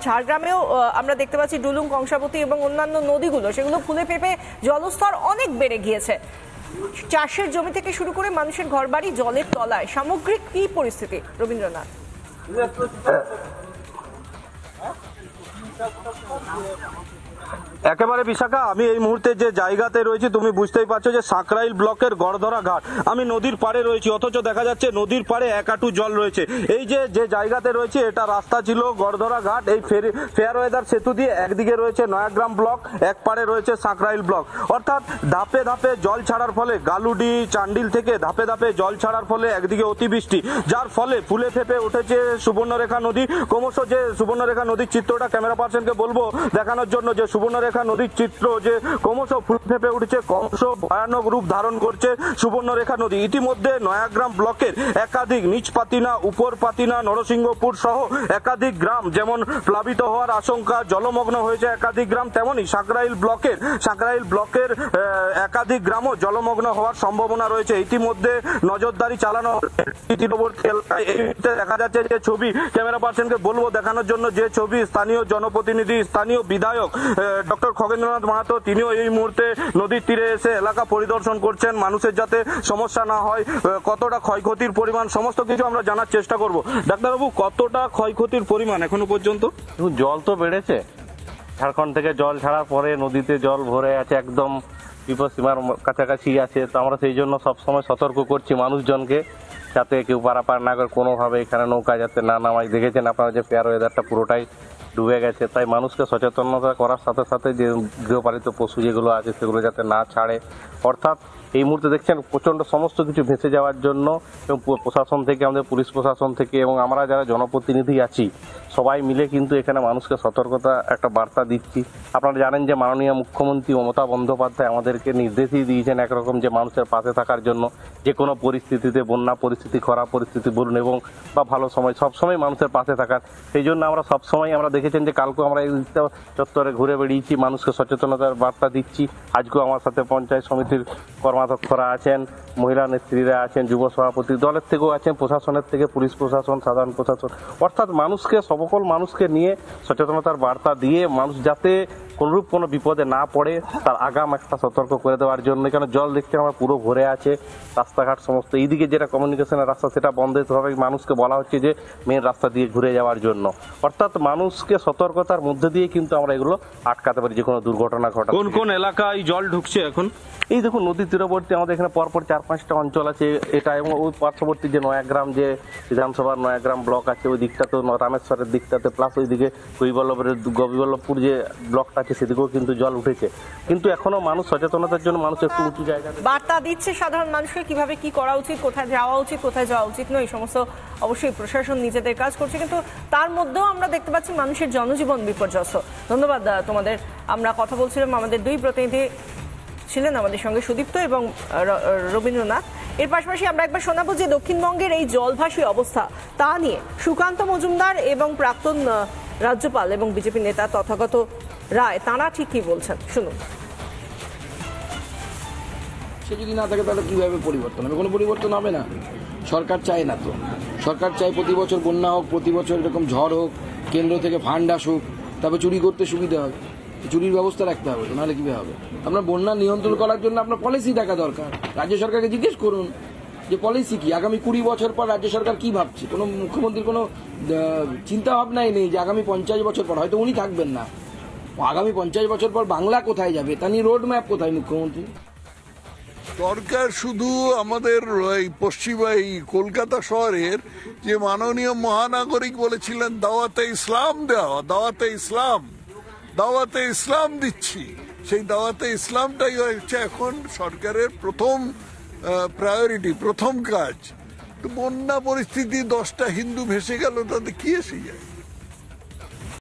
ঝাড়গ্রামেও আমরা দেখতে পাচ্ছি ডুলুং, কংসাবতী এবং অন্যান্য নদীগুলো সেগুলো ফুলে ফেঁপে জলস্তর অনেক বেড়ে গিয়েছে। চাষের জমি থেকে শুরু করে মানুষের ঘরবাড়ি জলের তলায়। সামগ্রিক কি পরিস্থিতি রবীন্দ্রনাথ? একেবারে বিশাখা, আমি এই মুহূর্তে যে জায়গাতে রয়েছি তুমি বুঝতেই পারছো যে সাঁকরাইল ব্লকের গড়ধরা ঘাট। আমি নদীর পাড়ে রয়েছি, অথচ দেখা যাচ্ছে নদীর পাড়ে এক হাঁটু জল রয়েছে। এই যে জায়গাতে রয়েছে এটা রাস্তা ছিল গড়ধরা ঘাট। এই ফেয়ারওয়েদার সেতু দিয়ে একদিকে রয়েছে নয়াগ্রাম ব্লক, এক পাড়ে রয়েছে সাঁকরাইল ব্লক। অর্থাৎ ধাপে ধাপে জল ছাড়ার ফলে গালুডি চান্ডিল থেকে ধাপে ধাপে জল ছাড়ার ফলে একদিকে অতিবৃষ্টি, যার ফলে ফুলে ফেঁপে উঠেছে সুবর্ণরেখা নদী। ক্রমশ যে সুবর্ণরেখা নদীর চিত্রটা ক্যামেরা পার্সনকে বলবো দেখানোর জন্য, যে সুবর্ণরেখা নদীর চিত্র যে ক্রমশ ফুল ফেঁপে উঠেছে, ক্রমশ ভয়ানক রূপ ধারণ করছে সুবর্ণরেখা নদী। ইতিমধ্যে নয়াগ্রাম ব্লকের একাধিক নিচ পাতিনা, উপর পাতিনা, নরসিংহপুর সহ একাধিক গ্রাম যেমন প্লাবিত হওয়ার আশঙ্কা, জলমগ্ন হয়েছে একাধিক গ্রাম, তেমনি সাঁকরাইল ব্লকের একাধিক গ্রামও জলমগ্ন হওয়ার সম্ভাবনা রয়েছে। ইতিমধ্যে নজরদারি চালানো তীরবর্তী এলাকায়। দেখা যাচ্ছে যে ছবি ক্যামেরা পার্সনকে বলবো দেখানোর জন্য, যে ছবি স্থানীয় জনপ্রতিনিধি, স্থানীয় বিধায়ক ডক্টর খগেন্দ্রনাথ মাহাতো, তিনিও এই মুহূর্তে নদীর তীরে এসে এলাকা পরিদর্শন করছেন, মানুষের যাতে সমস্যা না হয়, কতটা ক্ষয়ক্ষতির পরিমাণ সমস্ত কিছু আমরা জানার চেষ্টা করব। ডাক্তারবাবু, কতটা ক্ষয়ক্ষতির পরিমাণ এখনো পর্যন্ত? জল তো বেড়েছে, ঝাড়খণ্ড থেকে জল ছাড়ার পরে নদীতে জল ভরে আছে, একদম বিপদসীমার কাছাকাছি আছে। তো আমরা সেই জন্য সবসময় সতর্ক করছি মানুষজনকে যাতে কেউ পারাপার না করে, কোনোভাবে এখানে নৌকা যাতে না নামায়। দেখেছেন আপনারা যে ফেয়ারওয়েদারটা পুরোটাই ডুবে গেছে, তাই মানুষকে সচেতনতা করার সাথে সাথে যে গৃহপালিত পশু যেগুলো আছে সেগুলো যাতে না ছাড়ে। অর্থাৎ এই মুহূর্তে দেখছেন প্রচণ্ড সমস্ত কিছু ভেসে যাওয়ার জন্য এবং প্রশাসন থেকে, আমাদের পুলিশ প্রশাসন থেকে এবং আমরা যারা জনপ্রতিনিধি আছি সবাই মিলে কিন্তু এখানে মানুষকে সতর্কতা একটা বার্তা দিচ্ছি। আপনারা জানেন যে মাননীয় মুখ্যমন্ত্রী মমতা বন্দ্যোপাধ্যায় আমাদেরকে নির্দেশই দিয়েছেন একরকম যে মানুষের পাশে থাকার জন্য, যে কোনো পরিস্থিতিতে, বন্যা পরিস্থিতি, খরা পরিস্থিতি বলুন এবং বা ভালো সময়, সবসময় মানুষের পাশে থাকার। সেই জন্য আমরা সবসময়, আমরা দেখেছেন যে কালকেও আমরা এই চত্বরে ঘুরে বেড়িয়েছি, মানুষকে সচেতনতার বার্তা দিচ্ছি। আজকেও আমার সাথে পঞ্চায়েত সমিতির কর্মাধ্যক্ষরা আছেন, মহিলা নেত্রীরা আছেন, যুব সভাপতি দলের থেকেও আছেন, প্রশাসনের থেকে পুলিশ প্রশাসন, সাধারণ প্রশাসন, অর্থাৎ মানুষকে, সকল মানুষকে নিয়ে সচেতনতার বার্তা দিয়ে মানুষ যাতে কোনরূপ কোনো বিপদে না পড়ে তার আগাম একটা সতর্ক করে দেওয়ার জন্য। কেন জল দেখতে আমার পুরো ভরে আছে, রাস্তাঘাট সমস্ত, এইদিকে যেটা কমিউনিকেশনের রাস্তা সেটা বন্ধ হতে হবে। মানুষকে বলা হচ্ছে যে মেন রাস্তা দিয়ে ঘুরে যাওয়ার জন্য। অর্থাৎ মানুষকে সতর্কতার মধ্যে দিয়ে কিন্তু আমরা এগুলো আটকাতে পারি, যে কোনো দুর্ঘটনা ঘটা। কোন কোন এলাকায় জল ঢুকছে এখন? এই দেখুন নদীর তীরবর্তী আমাদের এখানে পরপর 4-5টা অঞ্চল আছে এটা, এবং ওই পার্শ্ববর্তী যে নয়াগ্রাম, যে বিধানসভার নয়াগ্রাম ব্লক আছে ওই দিকটাতে, রামেশ্বরের দিকটাতে, প্লাস ওইদিকে গোবিবল্লভপুর যে ব্লকটা আছে সেদিকেও কিন্তু জল উঠেছে। কিন্তু এখনো মানুষ সচেতনতার জন্য মানুষ একটু উঁচু জায়গায় বার্তা দিচ্ছে সাধারণ মানুষকে কিভাবে কি করা উচিত, কোথায় যাওয়া উচিত, কোথায় যাওয়া উচিত নয়, এই সমস্ত অবশ্যই প্রশাসন নিজেদের কাজ করছে, কিন্তু তার মধ্যেও আমরা দেখতে পাচ্ছি মানুষের জনজীবন বিপর্যস্ত। ধন্যবাদ তোমাদের। আমরা কথা বলছিলাম, আমাদের দুই প্রতিনিধি ছিলেন আমাদের সঙ্গে, সুদীপ্ত এবং রবীন্দ্রনাথ। এর পাশাপাশি আমরা একবার শোনাবো যে দক্ষিণবঙ্গের এই জলভাসী অবস্থা তা নিয়ে সুকান্ত মজুমদার এবং প্রাক্তন রাজ্যপাল এবং বিজেপি নেতা তথাগত রায় তাঁরা ঠিক কি বলছেন, শুনুন। সে যদি না থাকে তাহলে কিভাবে পরিবর্তন হবে? কোনো পরিবর্তন হবে না। সরকার চায় না তো, সরকার চায় প্রতি বছর বন্যা হোক, প্রতি বছর এরকম ঝড় হোক, কেন্দ্র থেকে ফান্ড আসুক, তারপর চুরি করতে সুবিধা হবে, চুরির ব্যবস্থা রাখতে হবে, নাহলে কিভাবে হবে? আপনার বন্যা নিয়ন্ত্রণ করার জন্য আপনার পলিসি দেখা দরকার। রাজ্য সরকারকে জিজ্ঞেস করুন যে পলিসি কি, আগামী 20 বছর পর রাজ্য সরকার কি ভাবছে। কোনো মুখ্যমন্ত্রীর কোনো চিন্তা ভাবনাই নেই যে আগামী 50 বছর পর, হয়তো উনি থাকবেন না, আগামী 50 বছর পর বাংলা কোথায় যাবে তা নিয়ে রোড ম্যাপ কোথায় মুখ্যমন্ত্রী? সরকার শুধু আমাদের পশ্চিম কলকাতা শহরের যে মাননীয় মহানাগরিক বলেছিলেন দাওয়াতে ইসলাম দেওয়া, দাওয়াতে ইসলাম দিচ্ছি, সেই দাওয়াতে ইসলামটাই হচ্ছে এখন সরকারের প্রথম প্রায়োরিটি, প্রথম কাজ। তো বন্যা পরিস্থিতি 10টা হিন্দু ভেসে গেল, তাতে কি এসে যায়?